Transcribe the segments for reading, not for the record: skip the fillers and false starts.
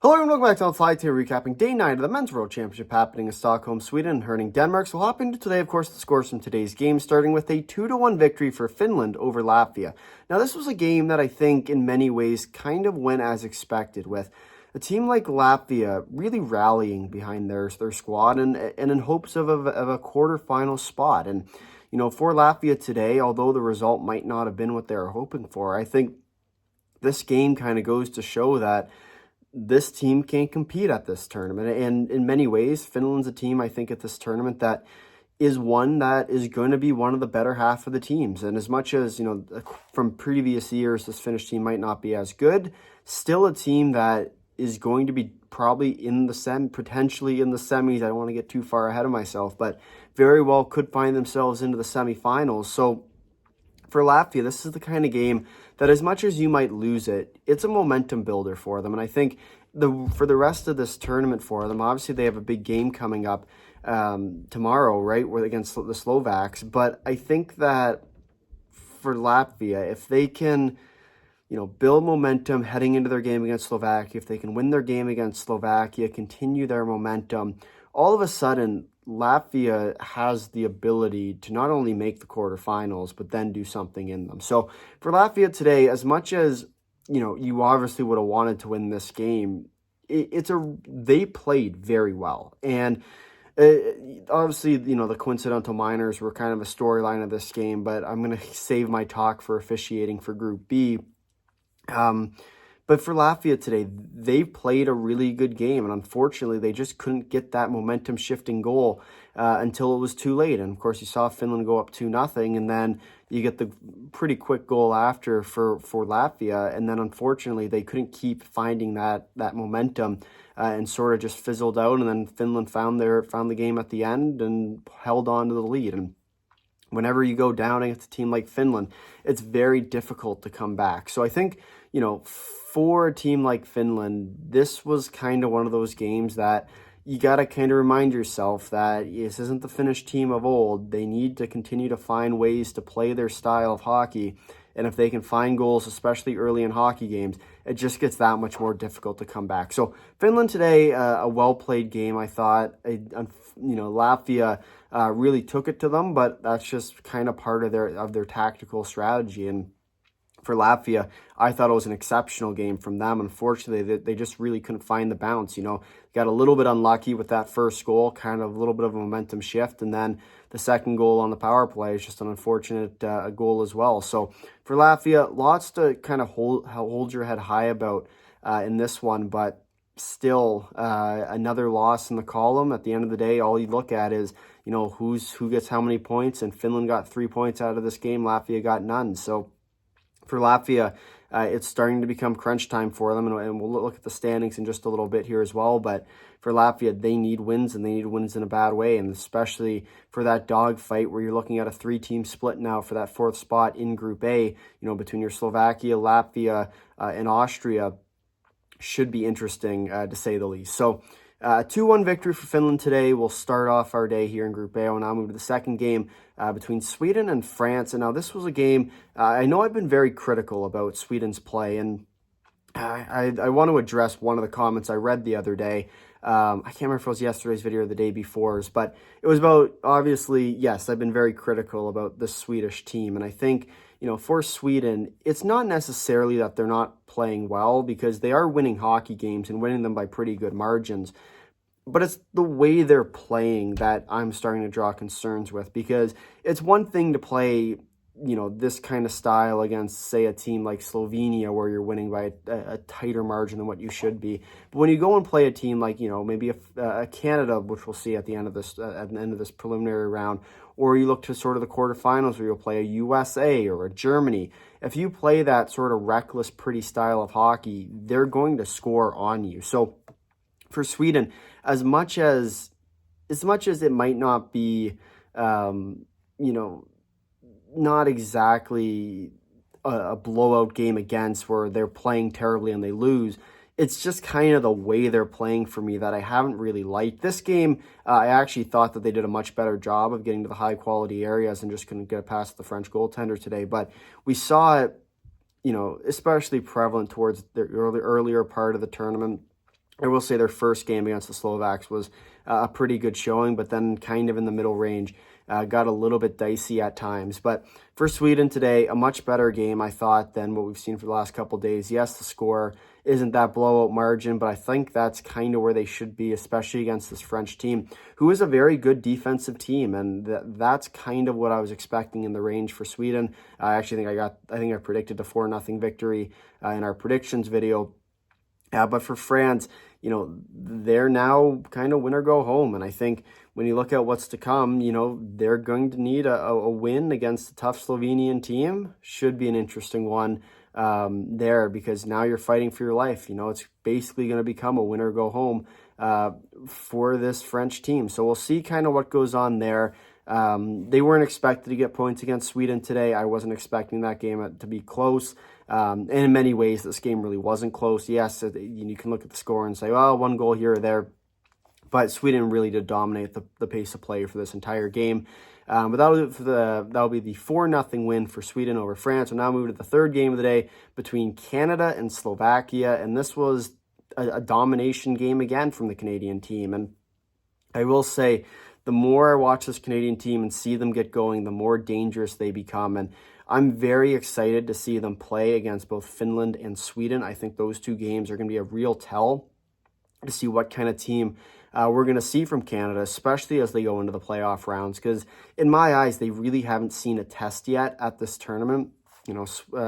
Hello and welcome back to Outside here, recapping day 9 of the Men's World Championship happening in Stockholm, Sweden, hurting Denmark. So we'll hop into today, of course, the scores from today's game, starting with a 2-1 victory for Finland over Latvia. Now, this was a game that I think in many ways kind of went as expected, with a team like Latvia really rallying behind their squad and in hopes of a quarterfinal spot. And, you know, for Latvia today, although the result might not have been what they were hoping for, I think this game kind of goes to show that this team can't compete at this tournament. And in many ways, Finland's a team, I think, at this tournament that is one that is going to be one of the better half of the teams. And as much as, you know, from previous years, this Finnish team might not be as good, still a team that is going to be probably in the potentially in the semis. I don't want to get too far ahead of myself, but very well could find themselves into the semifinals. So for Latvia, this is the kind of game that as much as you might lose it, it's a momentum builder for them. And I think for the rest of this tournament for them, obviously they have a big game coming up tomorrow, right, against the Slovaks. But I think that for Latvia, if they can, you know, build momentum heading into their game against Slovakia, if they can win their game against Slovakia, continue their momentum, all of a sudden Latvia has the ability to not only make the quarterfinals, but then do something in them. So for Latvia today, as much as, you know, you obviously would have wanted to win this game, they played very well. And obviously, you know, the coincidental minors were kind of a storyline of this game, but I'm going to save my talk for officiating for Group B. But for Latvia today, they played a really good game, and unfortunately, they just couldn't get that momentum-shifting goal until it was too late. And of course, you saw Finland go up 2-0, and then you get the pretty quick goal after for Latvia, and then unfortunately, they couldn't keep finding that momentum and sort of just fizzled out. And then Finland found the game at the end and held on to the lead. And whenever you go down against a team like Finland, it's very difficult to come back. So I think, you know, for a team like Finland, this was kind of one of those games that you got to kind of remind yourself that this isn't the Finnish team of old. They need to continue to find ways to play their style of hockey. And if they can find goals, especially early in hockey games, it just gets that much more difficult to come back. So Finland today, a well-played game, I thought. You know, Latvia really took it to them, but that's just kind of part of their tactical strategy. And for Latvia, I thought it was an exceptional game from them. Unfortunately, they just really couldn't find the bounce. You know, got a little bit unlucky with that first goal, kind of a little bit of a momentum shift, and then the second goal on the power play is just an unfortunate goal as well. So for Latvia, lots to kind of hold your head high about in this one, but still another loss in the column. At the end of the day, all you look at is, you know, who gets how many points, and Finland got 3 points out of this game, Latvia got none. So for Latvia, it's starting to become crunch time for them, and we'll look at the standings in just a little bit here as well. But for Latvia, they need wins, and they need wins in a bad way, and especially for that dogfight where you're looking at a 3-team split now for that 4th spot in Group A, you know, between your Slovakia, Latvia, and Austria, should be interesting to say the least. So 2-1 victory for Finland today. We'll start off our day here in Group A. We'll now move to the second game between Sweden and France. And now this was a game, I know I've been very critical about Sweden's play, and I want to address one of the comments I read the other day. I can't remember if it was yesterday's video or the day before's, but it was about, obviously, yes, I've been very critical about the Swedish team. And I think, you know, for Sweden, it's not necessarily that they're not playing well, because they are winning hockey games and winning them by pretty good margins. But it's the way they're playing that I'm starting to draw concerns with, because it's one thing to play, you know, this kind of style against, say, a team like Slovenia where you're winning by a tighter margin than what you should be. But when you go and play a team like, you know, maybe a Canada, which we'll see at the end of this preliminary round, or you look to sort of the quarterfinals where you'll play a USA or a Germany, if you play that sort of reckless, pretty style of hockey, they're going to score on you. So for Sweden, as much as it might not be, you know, not exactly a blowout game against where they're playing terribly and they lose, it's just kind of the way they're playing for me that I haven't really liked. This game, I actually thought that they did a much better job of getting to the high-quality areas and just couldn't get past the French goaltender today. But we saw it, you know, especially prevalent towards the earlier part of the tournament, I will say their first game against the Slovaks was a pretty good showing, but then kind of in the middle range. Got a little bit dicey at times. But for Sweden today, a much better game, I thought, than what we've seen for the last couple of days. Yes, the score isn't that blowout margin, but I think that's kind of where they should be, especially against this French team, who is a very good defensive team. And that's kind of what I was expecting in the range for Sweden. I actually think I predicted a 4-0 victory in our predictions video. But for France, they're now kind of win or go home. And I think when you look at what's to come, they're going to need a win against a tough Slovenian team. Should be an interesting one there, because now you're fighting for your life. It's basically going to become a win or go home for this French team. So we'll see kind of what goes on there. They weren't expected to get points against Sweden today. I wasn't expecting that game to be close. And in many ways, this game really wasn't close. Yes, you can look at the score and say, well, one goal here or there. But Sweden really did dominate the pace of play for this entire game. But that'll be the 4-0 win for Sweden over France. We'll now move to the third game of the day between Canada and Slovakia. And this was a domination game again from the Canadian team. And I will say, the more I watch this Canadian team and see them get going, the more dangerous they become. And I'm very excited to see them play against both Finland and Sweden. I think those two games are going to be a real tell to see what kind of team we're going to see from Canada, especially as they go into the playoff rounds. Because in my eyes, they really haven't seen a test yet at this tournament.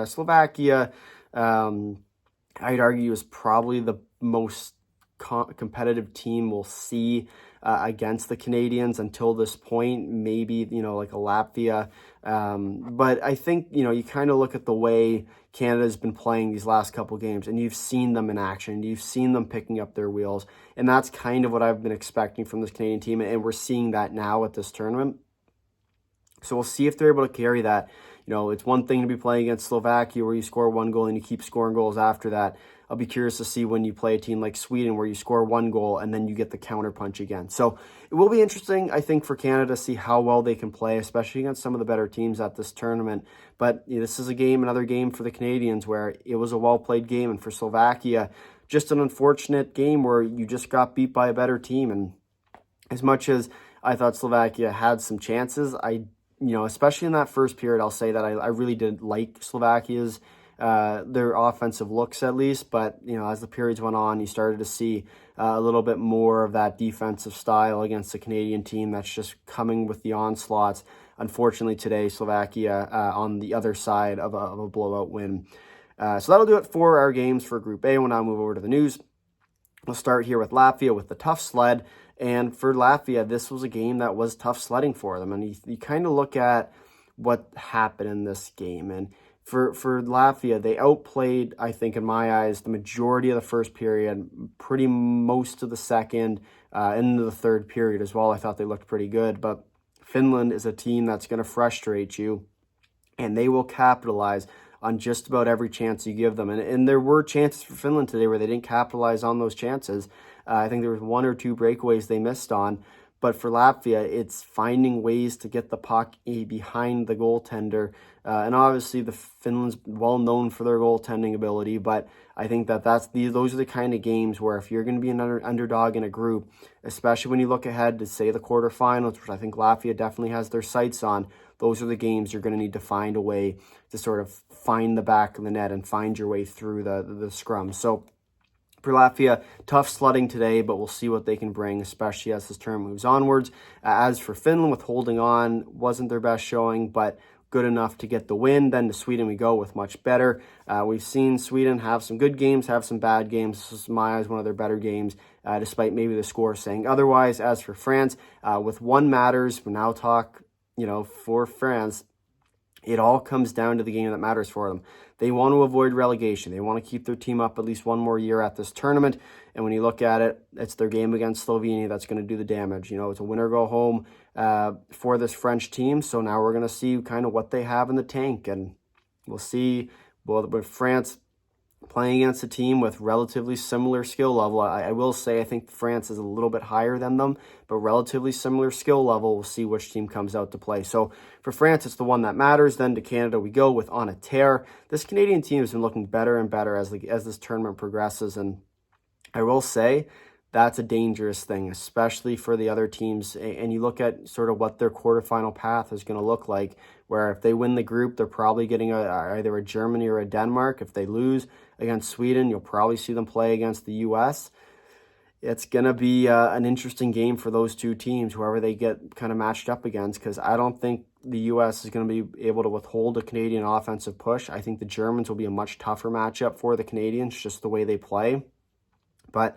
Slovakia, I'd argue, is probably the most competitive team we'll see against the Canadians until this point. Maybe, like a Latvia. But I think, you kind of look at the way Canada's been playing these last couple games, and you've seen them in action. You've seen them picking up their wheels. And that's kind of what I've been expecting from this Canadian team. And we're seeing that now at this tournament. So we'll see if they're able to carry that. It's one thing to be playing against Slovakia where you score one goal and you keep scoring goals after that. I'll be curious to see when you play a team like Sweden where you score one goal and then you get the counterpunch again. So it will be interesting, I think, for Canada to see how well they can play, especially against some of the better teams at this tournament. But this is another game for the Canadians where it was a well-played game. And for Slovakia, just an unfortunate game where you just got beat by a better team. And as much as I thought Slovakia had some chances, especially in that first period, I'll say that I really did like Slovakia's their offensive looks, at least. But as the periods went on, you started to see a little bit more of that defensive style against the Canadian team that's just coming with the onslaughts. Unfortunately today, Slovakia on the other side of a blowout win. So that'll do it for our games for Group A. We'll now move over to the news. We'll start here with Latvia with the tough sled. And for Latvia, this was a game that was tough sledding for them. And you kind of look at what happened in this game. And for Latvia, they outplayed, I think, in my eyes, the majority of the first period, pretty most of the second, into the third period as well. I thought they looked pretty good. But Finland is a team that's going to frustrate you, and they will capitalize on just about every chance you give them. And there were chances for Finland today where they didn't capitalize on those chances. I think there was one or two breakaways they missed on. But for Latvia, it's finding ways to get the puck behind the goaltender. And obviously, the Finland's well known for their goaltending ability. But I think those are the kind of games where if you're going to be an underdog in a group, especially when you look ahead to, say, the quarterfinals, which I think Latvia definitely has their sights on, those are the games you're going to need to find a way to sort of find the back of the net and find your way through the scrum. So for Latvia, tough sledding today, but we'll see what they can bring, especially as this tournament moves onwards. As for Finland, with holding on, wasn't their best showing, but good enough to get the win. Then to Sweden we go with much better. We've seen Sweden have some good games, have some bad games. This is, in my eyes, one of their better games, despite maybe the score saying otherwise. As for France, with one matters, we now talk, for France, it all comes down to the game that matters for them. They want to avoid relegation. They want to keep their team up at least one more year at this tournament. And when you look at it, it's their game against Slovenia that's going to do the damage. It's a win or go home for this French team. So now we're going to see kind of what they have in the tank. And we'll see, with France playing against a team with relatively similar skill level. I will say I think France is a little bit higher than them, but relatively similar skill level. We'll see which team comes out to play. So for France, it's the one that matters. Then to Canada we go with on a tear. This Canadian team has been looking better and better as this tournament progresses. And I will say that's a dangerous thing, especially for the other teams. And you look at sort of what their quarterfinal path is going to look like, where if they win the group, they're probably getting either a Germany or a Denmark. If they lose against Sweden, you'll probably see them play against the U.S. It's going to be an interesting game for those two teams, whoever they get kind of matched up against, because I don't think the U.S. is going to be able to withhold a Canadian offensive push. I think the Germans will be a much tougher matchup for the Canadians, just the way they play. But,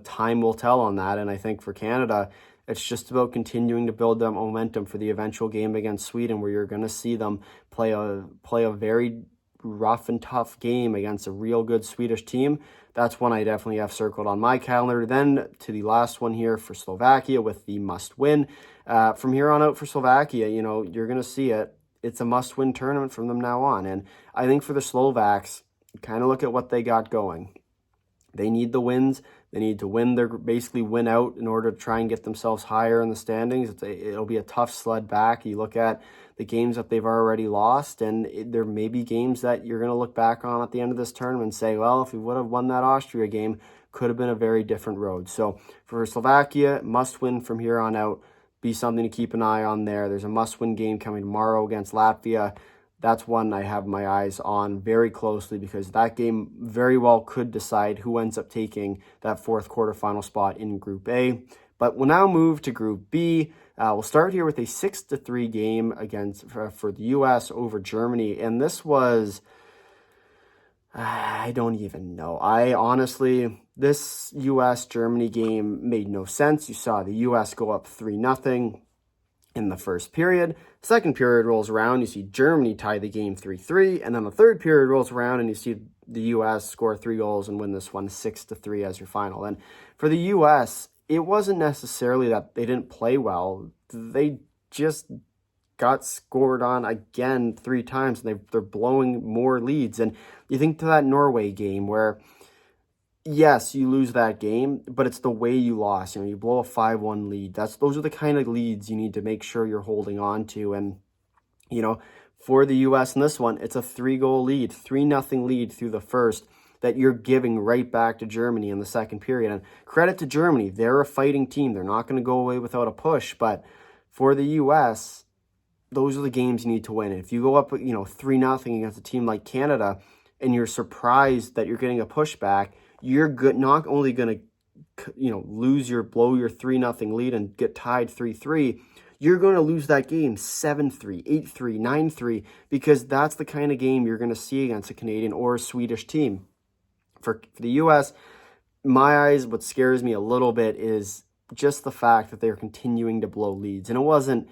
time will tell on that. And I think for Canada, it's just about continuing to build that momentum for the eventual game against Sweden, where you're going to see them play a very rough and tough game against a real good Swedish team. That's one I definitely have circled on my calendar. Then to the last one here for Slovakia with the must-win. From here on out for Slovakia, you're going to see it. It's a must-win tournament from them now on. And I think for the Slovaks, kind of look at what they got going. They need the wins. They need to win. They're basically win out in order to try and get themselves higher in the standings. It'll be a tough sled back. You look at the games that they've already lost, and there may be games that you're going to look back on at the end of this tournament and say, well, if we would have won that Austria game, could have been a very different road. So for Slovakia, must win from here on out. Be something to keep an eye on there. There's a must-win game coming tomorrow against Latvia. That's one I have my eyes on very closely, because that game very well could decide who ends up taking that fourth quarterfinal spot in Group A. But we'll now move to Group B. We'll start here with a 6-3 game for the U.S. over Germany. And this was, I don't even know. This U.S.-Germany game made no sense. You saw the U.S. go up 3-0 in the first period. Second period rolls around, you see Germany tie the game 3-3, and then the third period rolls around and you see the U.S. score 3 goals and win this one 6-3 as your final. And for the U.S., it wasn't necessarily that they didn't play well. They just got scored on again 3 times, and they're blowing more leads. And you think to that Norway game where, yes, you lose that game, but it's the way you lost. You blow a 5-1 lead. Those are the kind of leads you need to make sure you're holding on to. And, for the U.S. in this one, it's a 3-goal lead, 3-0 lead through the first that you're giving right back to Germany in the second period. And credit to Germany. They're a fighting team. They're not going to go away without a push. But for the U.S., those are the games you need to win. If you go up, 3-0 against a team like Canada and you're surprised that you're getting a pushback, you're not only going to, blow your 3-0 lead and get tied 3-3, you're going to lose that game 7-3, 8-3, 9-3, because that's the kind of game you're going to see against a Canadian or a Swedish team. For the U.S., my eyes, what scares me a little bit is just the fact that they're continuing to blow leads. And it wasn't,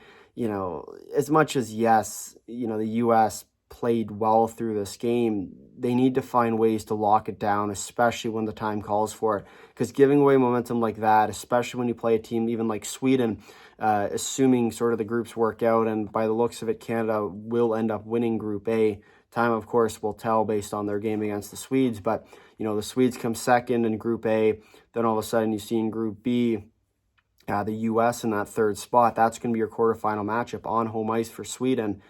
as much as, yes, the U.S. played well through this game, they need to find ways to lock it down, especially when the time calls for it. Because giving away momentum like that, especially when you play a team even like Sweden, assuming sort of the groups work out, and by the looks of it, Canada will end up winning Group A. Time, of course, will tell based on their game against the Swedes. But, the Swedes come second in Group A. Then all of a sudden you see in Group B, the U.S. in that third spot. That's going to be your quarterfinal matchup on home ice for Sweden.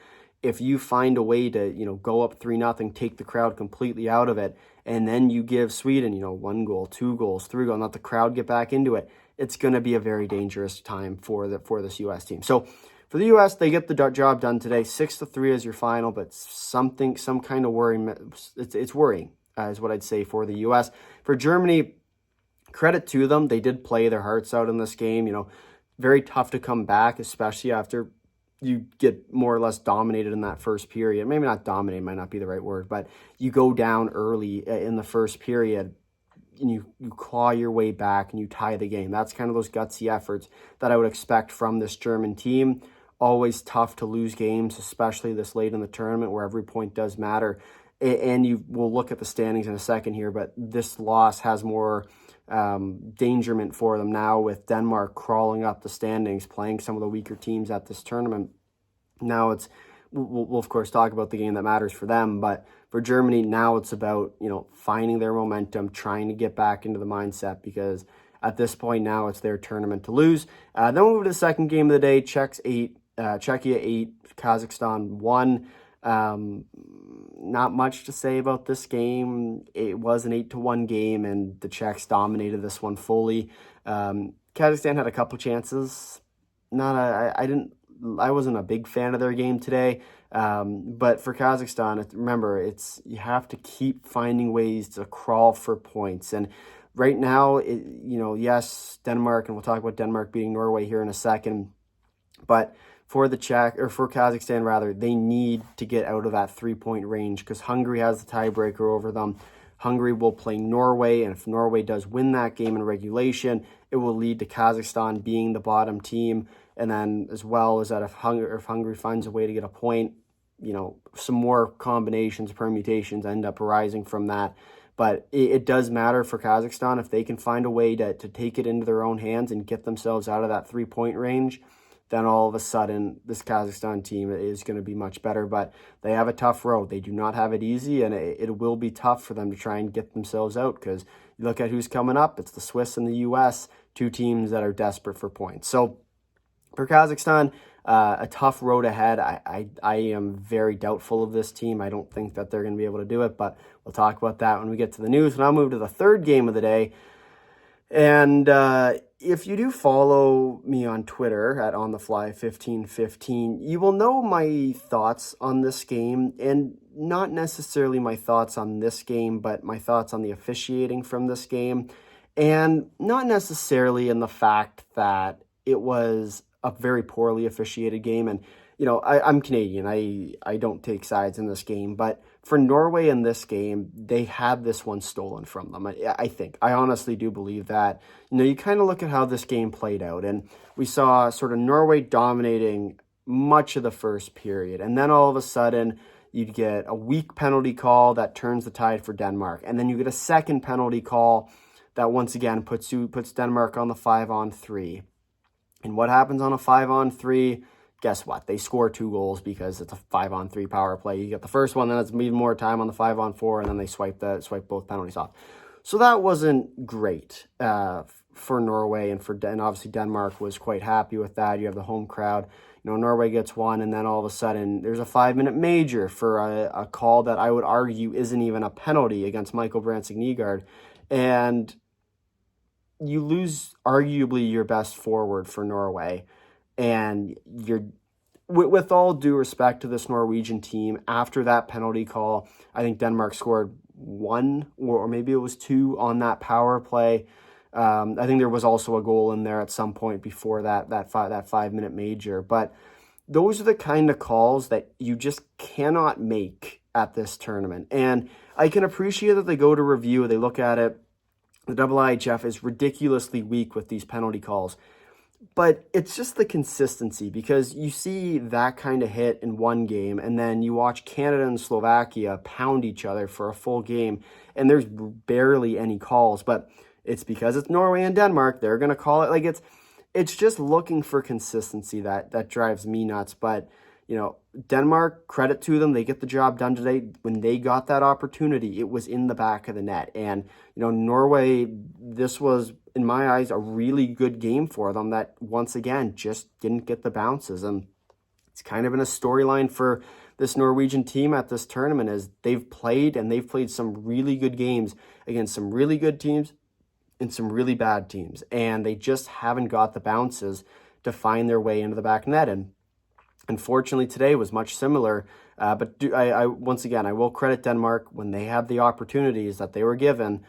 If you find a way to, go up 3-0, take the crowd completely out of it, and then you give Sweden, 1 goal, 2 goals, 3 goals, and let the crowd get back into it, it's going to be a very dangerous time for this U.S. team. So for the U.S., they get the job done today. 6-3 is your final, but some kind of worrying. It's worrying, is what I'd say for the U.S. For Germany, credit to them. They did play their hearts out in this game. Very tough to come back, especially after you get more or less dominated in that first period. Maybe not dominate, might not be the right word, but you go down early in the first period and you claw your way back and you tie the game. That's kind of those gutsy efforts that I would expect from this German team. Always tough to lose games, especially this late in the tournament where every point does matter. And you will look at the standings in a second here, but this loss has more dangerment for them now, with Denmark crawling up the standings, playing some of the weaker teams at this tournament. Now we'll of course talk about the game that matters for them, but for Germany now it's about finding their momentum, trying to get back into the mindset, because at this point now it's their tournament to lose. Then we'll move to the second game of the day. Czechia 8, Kazakhstan 1. not much to say about this game. It was an 8-1 game, and the Czechs dominated this one fully. Kazakhstan had a couple chances. I wasn't a big fan of their game today. But for Kazakhstan, remember, you have to keep finding ways to crawl for points. And right now, yes, Denmark, and we'll talk about Denmark beating Norway here in a second, but for Kazakhstan rather, they need to get out of that 3-point range because Hungary has the tiebreaker over them. Hungary will play Norway, and if Norway does win that game in regulation, it will lead to Kazakhstan being the bottom team. And then as well as that, if Hungary finds a way to get a point, some more combinations, permutations end up arising from that. But it does matter for Kazakhstan if they can find a way to take it into their own hands and get themselves out of that 3-point range. Then all of a sudden, this Kazakhstan team is going to be much better. But they have a tough road. They do not have it easy, and it will be tough for them to try and get themselves out because you look at who's coming up. It's the Swiss and the U.S., two teams that are desperate for points. So for Kazakhstan, a tough road ahead. I am very doubtful of this team. I don't think that they're going to be able to do it, but we'll talk about that when we get to the news. And I'll move to the third game of the day. And if you do follow me on Twitter at OnTheFly1515, you will know my thoughts on this game, and not necessarily my thoughts on this game, but my thoughts on the officiating from this game, and not necessarily in the fact that it was a very poorly officiated game. And I'm Canadian. I don't take sides in this game, but for Norway in this game, they had this one stolen from them. I honestly do believe that. You kind of look at how this game played out, and we saw sort of Norway dominating much of the first period, and then all of a sudden you'd get a weak penalty call that turns the tide for Denmark, and then you get a second penalty call that once again puts Denmark on the 5-on-3. And what happens on a 5-on-3? Guess what? They score 2 goals because it's a 5-on-3 power play. You get the first one, then it's even more time on the 5-on-4, and then they swipe both penalties off. So that wasn't great for Norway, and obviously Denmark was quite happy with that. You have the home crowd. Norway gets one, and then all of a sudden there's a 5-minute major for a call that I would argue isn't even a penalty against Michael Brandsegg-Nygaard, and you lose arguably your best forward for Norway. And with all due respect to this Norwegian team, after that penalty call, I think Denmark scored 1 or maybe it was 2 on that power play. I think there was also a goal in there at some point before that 5-minute major. But those are the kind of calls that you just cannot make at this tournament. And I can appreciate that they go to review, they look at it. The Iihf is ridiculously weak with these penalty calls. But it's just the consistency, because you see that kind of hit in one game, and then you watch Canada and Slovakia pound each other for a full game, and there's barely any calls. But it's because it's Norway and Denmark. They're going to call it. Like, it's just looking for consistency that drives me nuts. But, Denmark, credit to them. They get the job done today. When they got that opportunity, it was in the back of the net. And, Norway, this was, in my eyes, a really good game for them that, once again, just didn't get the bounces. And it's kind of been a storyline for this Norwegian team at this tournament, is they've played some really good games against some really good teams and some really bad teams. And they just haven't got the bounces to find their way into the back net. And unfortunately, today was much similar. But once again, I will credit Denmark. When they had the opportunities that they were given,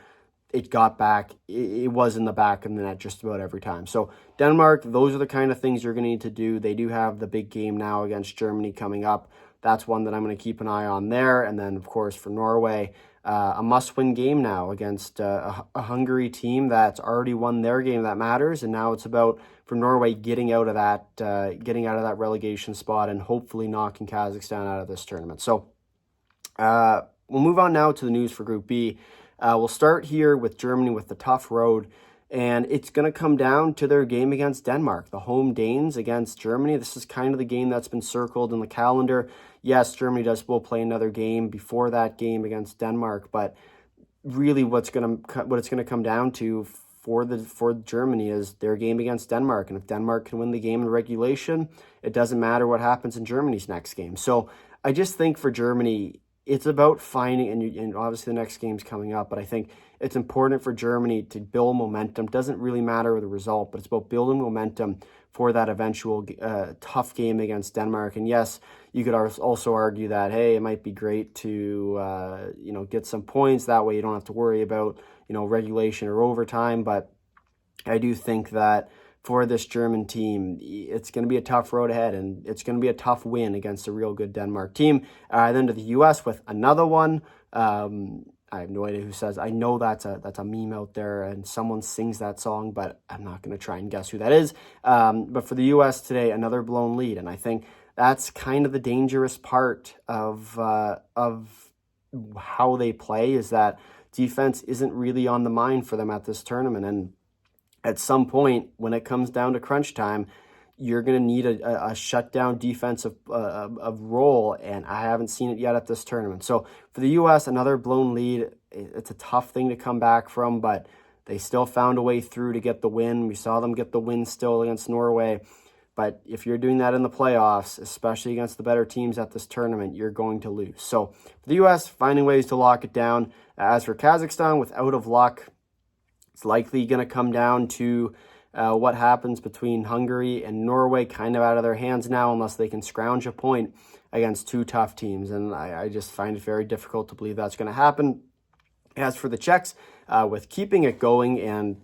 it got back. It was in the back of the net just about every time. So Denmark, those are the kind of things you're going to need to do. They do have the big game now against Germany coming up. That's one that I'm going to keep an eye on there. And then, of course, for Norway, a must-win game now against a Hungary team that's already won their game that matters. And now it's about, for Norway, getting out of that relegation spot and hopefully knocking Kazakhstan out of this tournament. So we'll move on now to the news for Group B. We'll start here with Germany with the tough road. And it's going to come down to their game against Denmark, the home Danes against Germany. This is kind of the game that's been circled in the calendar. Yes, Germany will play another game before that game against Denmark, but really what it's going to come down to for Germany is their game against Denmark. And if Denmark can win the game in regulation, it doesn't matter what happens in Germany's next game. So I just think for Germany, it's about finding, and obviously the next game's coming up, but I think it's important for Germany to build momentum. Doesn't really matter the result, but it's about building momentum for that eventual tough game against Denmark. And yes, you could also argue that, hey, it might be great to, get some points. That way you don't have to worry about, regulation or overtime. But I do think that for this German team, it's going to be a tough road ahead, and it's going to be a tough win against a real good Denmark team. Then to the U.S. with another one. I have no idea who says. I know that's a meme out there, and someone sings that song, but I'm not going to try and guess who that is. But for the U.S. today, another blown lead, and I think that's kind of the dangerous part of how they play, is that defense isn't really on the mind for them at this tournament. And at some point, when it comes down to crunch time, you're going to need a shutdown defensive role, and I haven't seen it yet at this tournament. So for the U.S., another blown lead. It's a tough thing to come back from, but they still found a way through to get the win. We saw them get the win still against Norway. But if you're doing that in the playoffs, especially against the better teams at this tournament, you're going to lose. So for the U.S., finding ways to lock it down. As for Kazakhstan, without of luck, it's likely going to come down to what happens between Hungary and Norway, kind of out of their hands now, unless they can scrounge a point against two tough teams. And I just find it very difficult to believe that's going to happen. As for the Czechs, with keeping it going, and,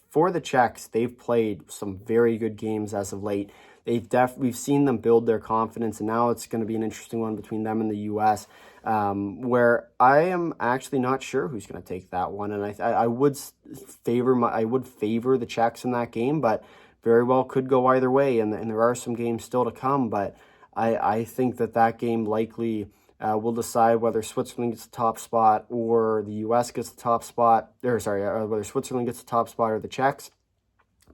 for the Czechs, they've played some very good games as of late. We've seen them build their confidence, and now it's going to be an interesting one between them and the U.S., where I am actually not sure who's going to take that one. And I would favor the Czechs in that game, but very well could go either way. And there are some games still to come, but I think that game likely will decide whether Switzerland gets the top spot or the U.S. gets the top spot, whether Switzerland gets the top spot or the Czechs,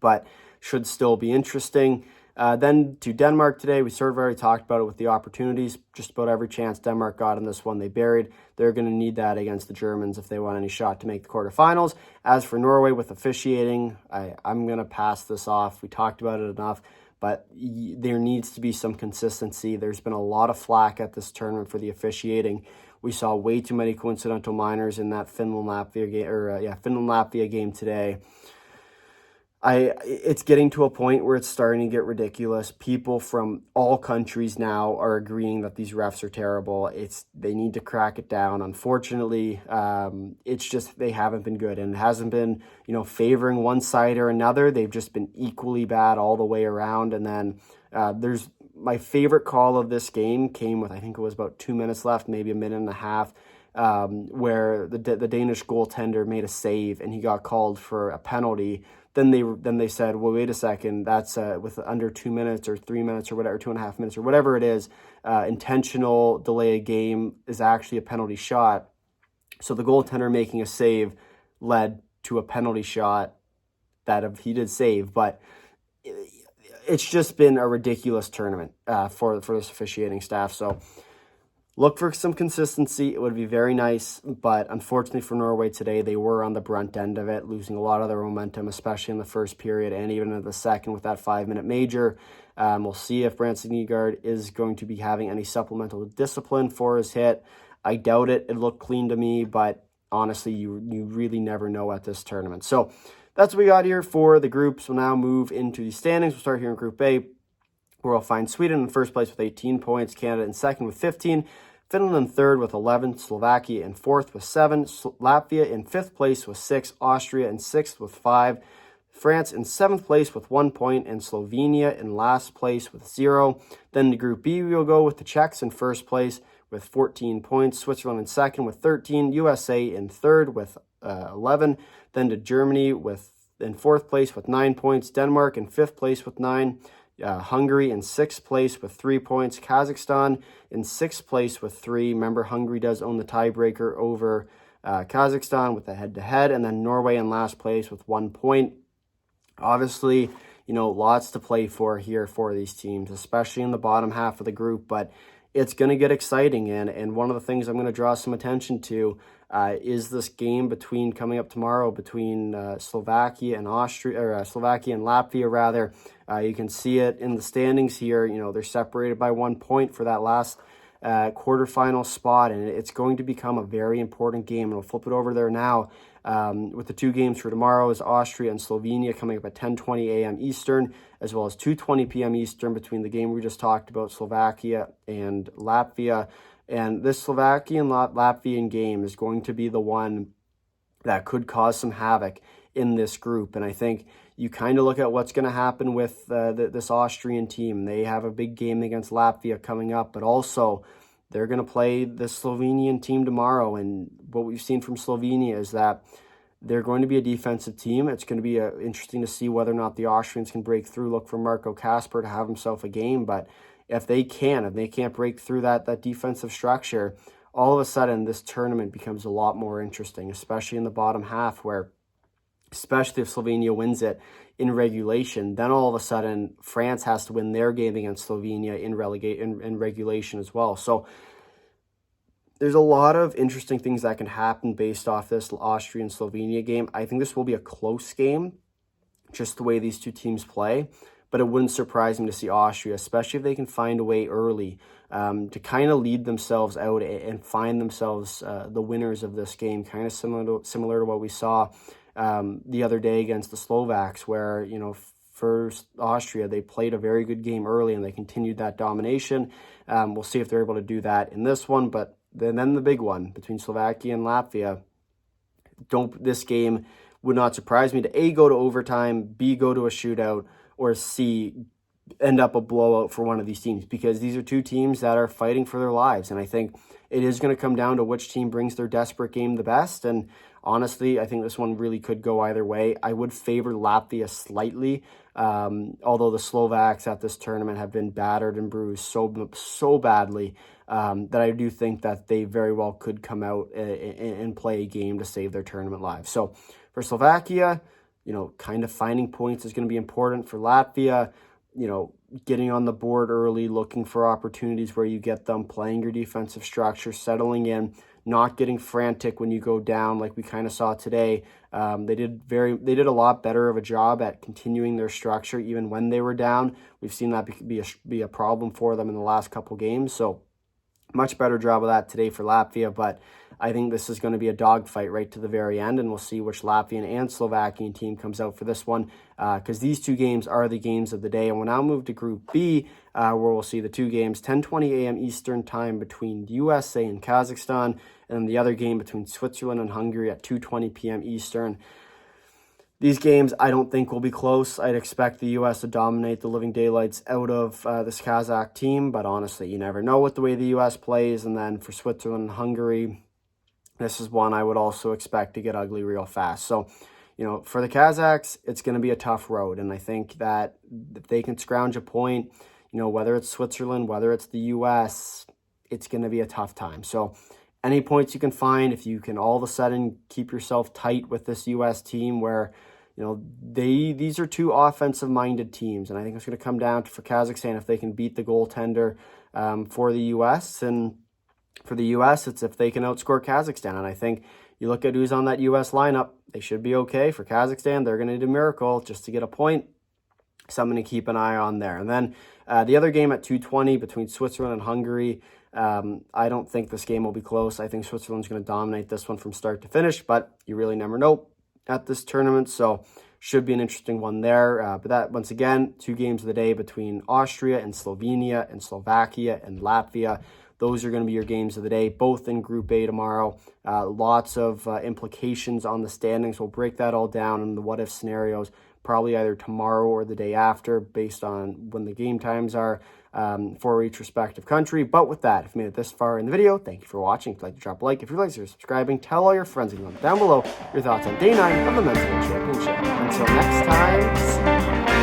but should still be interesting. Then to Denmark today, we sort of already talked about it with the opportunities. Just about every chance Denmark got in this one, they buried. They're going to need that against the Germans if they want any shot to make the quarterfinals. As for Norway with officiating, I'm going to pass this off. We talked about it enough, but there needs to be some consistency. There's been a lot of flack at this tournament for the officiating. We saw way too many coincidental minors in that Finland-Latvia game today. It's getting to a point where it's starting to get ridiculous. People from all countries now are agreeing that these refs are terrible. They need to crack it down. Unfortunately, it's just they haven't been good, and it hasn't been favoring one side or another. They've just been equally bad all the way around. And then there's my favorite call of this game came with, I think it was about 2 minutes left, maybe a minute and a half, where the Danish goaltender made a save and he got called for a penalty. Then they said, well, wait a second, that's with under 2 minutes or 3 minutes or whatever, 2.5 minutes or whatever it is, intentional delay of game is actually a penalty shot. So the goaltender making a save led to a penalty shot that he did save, but it's just been a ridiculous tournament for this officiating staff. So look for some consistency. It would be very nice, but unfortunately for Norway today, they were on the brunt end of it, losing a lot of their momentum, especially in the first period and even in the second with that 5-minute major. We'll see if Branson Nygaard is going to be having any supplemental discipline for his hit. I doubt it. It looked clean to me, but honestly, you really never know at this tournament. So that's what we got here for the groups. We'll now move into the standings. We'll start here in Group A, where we'll find Sweden in first place with 18 points, Canada in second with 15, Finland in third with 11, Slovakia in fourth with 7, Latvia in fifth place with 6, Austria in sixth with 5, France in seventh place with 1 point, and Slovenia in last place with 0. Then to Group B, we will go with the Czechs in first place with 14 points, Switzerland in second with 13, USA in third with 11. Then to Germany in fourth place with 9 points, Denmark in fifth place with 9, Hungary in sixth place with 3 points, Kazakhstan in sixth place with 3. Remember, Hungary does own the tiebreaker over Kazakhstan with the head-to-head, and then Norway in last place with 1 point. Obviously, lots to play for here for these teams, especially in the bottom half of the group, but it's going to get exciting. And one of the things I'm going to draw some attention to is this game coming up tomorrow between Slovakia and Latvia rather. You can see it in the standings here. They're separated by 1 point for that last quarterfinal spot, and it's going to become a very important game. And we'll flip it over there now with the two games for tomorrow is Austria and Slovenia coming up at 10:20 a.m. Eastern, as well as 2:20 p.m. Eastern between the game we just talked about, Slovakia and Latvia. And this Slovakian Latvian game is going to be the one that could cause some havoc in this group. And I think you kind of look at what's going to happen with this Austrian team. They have a big game against Latvia coming up, but also they're going to play the Slovenian team tomorrow. And what we've seen from Slovenia is that they're going to be a defensive team. It's going to be interesting to see whether or not the Austrians can break through. Look for Marco Kasper to have himself a game. But if they can't break through that defensive structure, all of a sudden this tournament becomes a lot more interesting, especially in the bottom half, where especially if Slovenia wins it in regulation, then all of a sudden France has to win their game against Slovenia in regulation as well. So there's a lot of interesting things that can happen based off this Austrian-Slovenia game. I think this will be a close game, just the way these two teams play. But it wouldn't surprise me to see Austria, especially if they can find a way early to kind of lead themselves out and find themselves the winners of this game, kind of similar to what we saw the other day against the Slovaks, where, you know, first Austria, they played a very good game early and they continued that domination. We'll see if they're able to do that in this one. But then the big one between Slovakia and Latvia, this game would not surprise me to A, go to overtime, B, go to a shootout, or C, end up a blowout for one of these teams, because these are two teams that are fighting for their lives. And I think it is going to come down to which team brings their desperate game the best. And honestly, I think this one really could go either way. I would favor Latvia slightly, although the Slovaks at this tournament have been battered and bruised so badly that I do think that they very well could come out and play a game to save their tournament lives. So for Slovakia, you know, kind of finding points is going to be important. For Latvia, you know, getting on the board early, looking for opportunities where you get them, playing your defensive structure, settling in, not getting frantic when you go down like we kind of saw today. They did a lot better of a job at continuing their structure even when they were down. We've seen that be a problem for them in the last couple games. So much better job of that today for Latvia, but I think this is going to be a dogfight right to the very end, and we'll see which Latvian and Slovakian team comes out for this one, because these two games are the games of the day. And we'll now move to Group B, where we'll see the two games, 10:20 a.m. Eastern time between USA and Kazakhstan, and then the other game between Switzerland and Hungary at 2:20 p.m. Eastern. These games, I don't think will be close. I'd expect the U.S. to dominate the living daylights out of this Kazakh team, but honestly, you never know with the way the U.S. plays. And then for Switzerland and Hungary, this is one I would also expect to get ugly real fast. So, you know, for the Kazakhs, it's going to be a tough road. And I think that if they can scrounge a point, you know, whether it's Switzerland, whether it's the U.S., it's going to be a tough time. So any points you can find, if you can all of a sudden keep yourself tight with this U.S. team where, you know, these are two offensive-minded teams. And I think it's going to come down to, for Kazakhstan, if they can beat the goaltender for the U.S., and for the U.S., it's if they can outscore Kazakhstan. And I think you look at who's on that U.S. lineup, they should be okay. For Kazakhstan, they're going to need a miracle just to get a point. Something to keep an eye on there. And then the other game at 2:20 between Switzerland and Hungary, I don't think this game will be close. I think Switzerland's going to dominate this one from start to finish, but you really never know at this tournament. So should be an interesting one there. But that, once again, two games of the day between Austria and Slovenia and Slovakia and Latvia. Those are going to be your games of the day, both in Group A tomorrow. Lots of implications on the standings. We'll break that all down in the what-if scenarios, probably either tomorrow or the day after, based on when the game times are for each respective country. But with that, if you made it this far in the video, thank you for watching. If you'd like to drop a like, if you'd like to consider subscribing, tell all your friends and comment down below your thoughts on Day 9 of the Men's World Championship. Until next time,